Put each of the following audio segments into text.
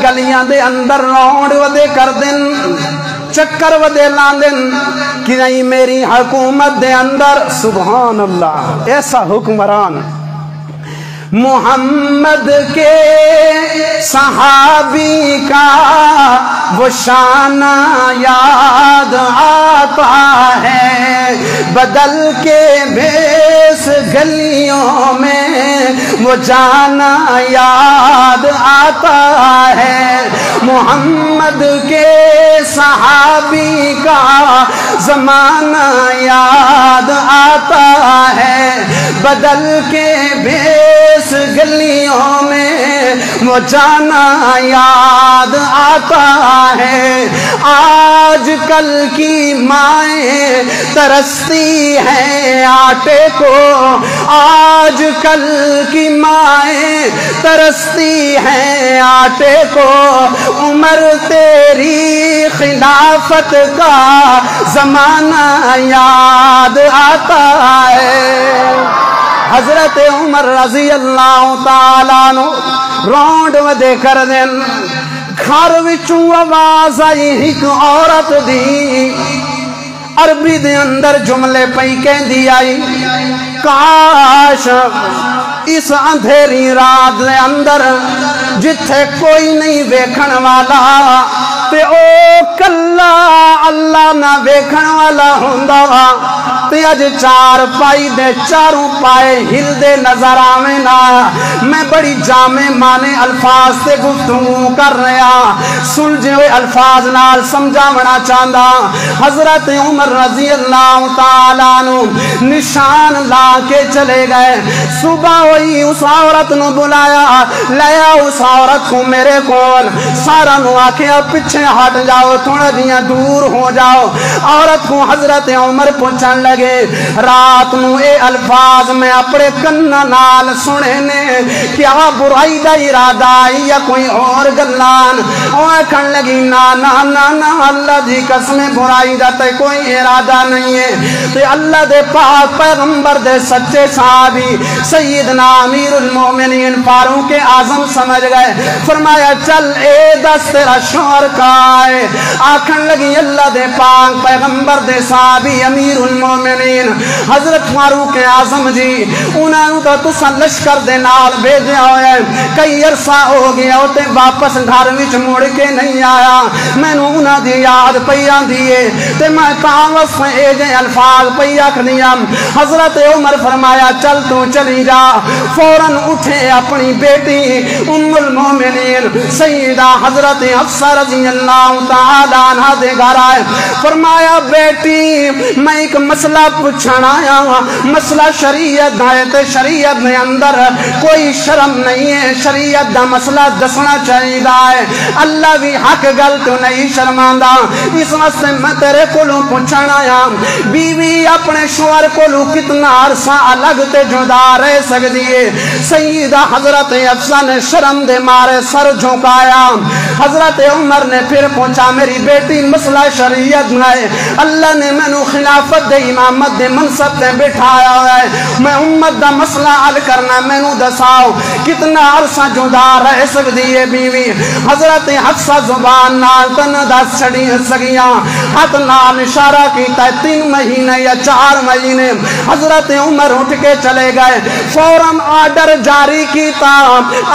گلیاں دے اندر روڈ ودے کر دن چکر ودے لاندن کہ نہیں میری حکومت دے اندر سبحان اللہ ایسا حکمران محمد کے صحابی کا وہ شانہ یاد آتا ہے بدل کے بھیس گلیوں میں وہ جانا یاد آتا ہے محمد کے صحابی کا زمانہ یاد آتا ہے بدل کے بھیس گلیوں میں وہ جانا یاد آتا ہے آج کل کی مائیں ترستی ہیں آٹے کو آج کل کی مائیں ترستی ہیں آٹے کو عمر تیری خلافت کا زمانہ یاد آتا ہے حضرت عمر رضی اللہ تعالیٰ عنہ روڈ ودے کر دن گھر وچوں آواز آئی ایک عورت دی عربی دے اندر جملے پئی کہندی آئی کاش اس اندھیری رات دے اندر جتھے کوئی نہیں ویکھن والا تے او کلا اللہ نہ ویکھن والا ہوندا وا تے اج چار پائی دے چاروں پائے ہل دے نظر آویں نا میں بڑی جامع معنی الفاظ تے گفتگو کر رہا سلجھے ہوئے الفاظ نال سمجھاونا چاہندا حضرت عمر رضی اللہ تعالیٰ عنہ نشان لا کے چلے گئے صبح ہوئی اس عورت نو بلایا لیا اس عورت کو میرے کول سارا نو آکھیا پیچھے ہٹ جاؤ تھوڑا جیاں دور ہو جاؤ عورت کو حضرت عمر پوچھن لگے رات نو اے الفاظ میں اپنے کناں نال سنے نے کیا برائی دا ارادہ آئی یا کوئی اور گلان او کہن لگی نا نا نا نا اللہ دی قسم برائی دا تے کوئی ارادہ نہیں ہے تے اللہ دے پاک پیغمبر دے سچے صحابی سیدنا امیر المومنین فاروق اعظم سمجھ گئے فرمایا چل اے دس تیرا شوہر کا ہے آکھن لگی اللہ دے پاک پیغمبر دے صحابی امیر المومنین حضرت فاروق اعظم جی انہوں کا تسا لشکر دے نال بھیجیا ہوئے کئی عرصہ ہو گیا تے واپس گھر وچ مڑ کے نہیں آیا مینوں انہاں دی یاد پئی آندی ہے تے میں تاوس اے جے الفاظ پئی آکھنیاں حضرت عمر فرمایا چل تو چلی جا فوراً اٹھے اپنی بیٹی ام المومنین سیدہ حضرت حفصہ رضی اللہ تعالیٰ عنہ دے گھر آئے فرمایا بیٹی میں ایک مسئلہ پوچھنا آیا مسئلہ شریعت ہے تے شریعت میں اندر کوئی شرم نہیں ہے شریعت دا مسئلہ دسنا چاہیے ہے اللہ بھی حق گل تو نہیں شرماندا اس واسطے میں تیرے کولوں پوچھنا آیا بیوی اپنے شوہر کولوں کتنا عرصہ الگ تے جدا رہ سکدی ہے سیدہ حضرت حفصہ نے شرم دے مارے سر جھکایا حضرت عمر نے پھر پوچھا میری بیٹی مسئلہ شریعت ہے اللہ نے مینوں خلافت دے امامت دے منصب تے بٹھایا ہے میں امت دا مسئلہ حل کرنا مینوں دساؤ کتنا عرصہ جدا رہ سکدی ہے بیوی حضرت حفصہ زبان نال تن دس چھڑی سگیاں ہاتھ نال اشارہ کیتا 3 مہینے یا 4 مہینے حضرت عمر اٹھ کے چلے گئے فوراً آرڈر جاری کیتا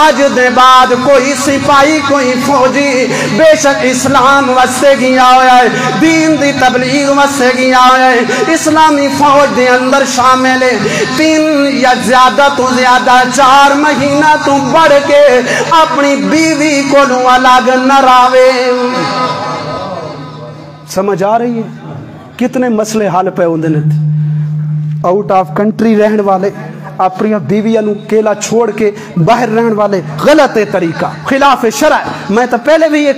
اج دے بعد کوئی سپاہی کوئی فوجی بے شک اسلام واسطے گیا ہوا ہے دین دی تبلیغ واسطے گیا ہوا ہے اسلامی فوج دے اندر شامل ہے 3 یا زیادہ تو زیادہ 4 مہینہ تو بڑھ کے اپنی بیوی کو الگ نہ راوے سمجھ آ رہی ہے کتنے مسئلے حل پہ ہوندے نے آؤٹ آف کنٹری رہن والے اپنی بیویاں نو کیلا چھوڑ کے باہر رہن والے غلط طریقہ خلاف شرع میں تو پہلے بھی یہ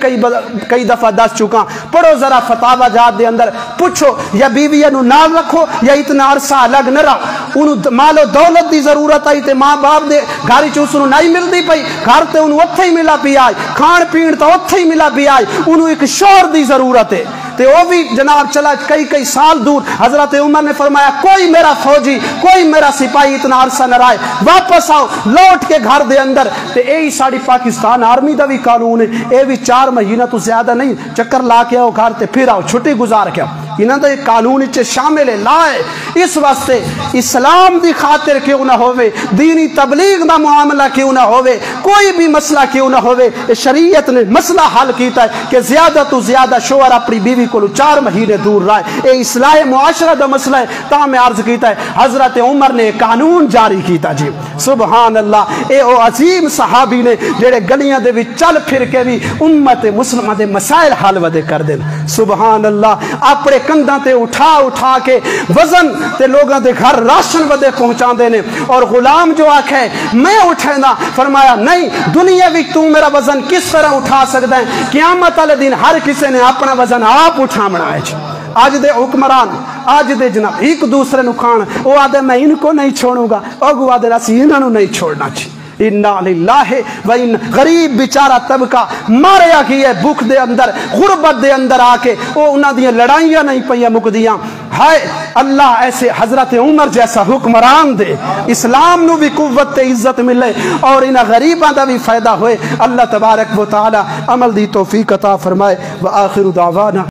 کئی دفعہ دس چکا پڑھو ذرا فتاوی جات دے اندر پوچھو یا بیویاں نو نال رکھو یا اتنا عرصہ الگ نہ رہو انہوں مال و دولت دی ضرورت آئی تے ماں باپ دے گھر چ اسنوں نہیں ملدی پئی گھر تے انہوں اوتھے ہی ملا پی آئی کھان پین تو اوتھے ہی ملا پی آئی انہوں ایک شوہر دی ضرورت ہے تو وہ بھی جناب چلا کئی کئی سال دور. حضرت عمر نے فرمایا کوئی میرا فوجی کوئی میرا سپاہی اتنا عرصہ نہ رہے, واپس آؤ لوٹ کے گھر دے اندر. تے یہی ساری پاکستان آرمی دا بھی قانون ہے, یہ بھی 4 مہینہ تو زیادہ نہیں, چکر لا کے آؤ گھر تے پھر آؤ چھٹی گزار کے آؤ. انہاں دا یہ قانون وچ شامل ہے لائے. اس واسطے اسلام دی خاطر کیوں نہ ہوئے, دینی تبلیغ دا معاملہ کیوں نہ ہوئے, کوئی بھی مسئلہ کیوں نہ ہوئے, شریعت نے مسئلہ حل کیتا ہے کہ زیادہ تو زیادہ شوہر اپنی بیوی کو 4 مہینے دور رہے. یہ اصلاح معاشرہ دا مسئلہ ہے. تا میں عرض کیتا ہے حضرت عمر نے قانون جاری کیتا. جی سبحان اللہ. اے او عظیم صحابی نے جڑے گلیاں دے وچ چل پھر کے بھی امت مسلمہ دے مسائل حل ودے کر دین. سبحان اللہ. اپنے کندھاں تے اٹھا کے وزن تے لوگاں دے گھر راشن ودے پہنچا دینے. اور غلام جو آکھے میں اٹھینا, فرمایا نہیں دنیا بھی تو میرا وزن کس طرح اٹھا سکتا ہے, قیامت والے دن ہر کسی نے اپنا وزن آپ اٹھاونا ہے. آج دے حکمران آج دے جناب ایک دوسرے نو کھان, وہ آدھے میں ان کو نہیں چھوڑوں گا, اگو آدھے اسی انہاں نو نہیں چھوڑنا چاہیے. انا للہ و انا, غریب بیچارہ طبقہ ماریا کی ہے بھوک دے اندر غربت دے اندر آ کے, وہ انہاں دی لڑائیاں نہیں پئیاں مکدیاں. ہائے اللہ ایسے حضرت عمر جیسا حکمران دے, اسلام نو بھی قوت تے عزت ملے اور انہاں غریباں دا بھی فائدہ ہوئے. اللہ تبارک و تعالی عمل دی توفیق عطا فرمائے. وآخر دعوانا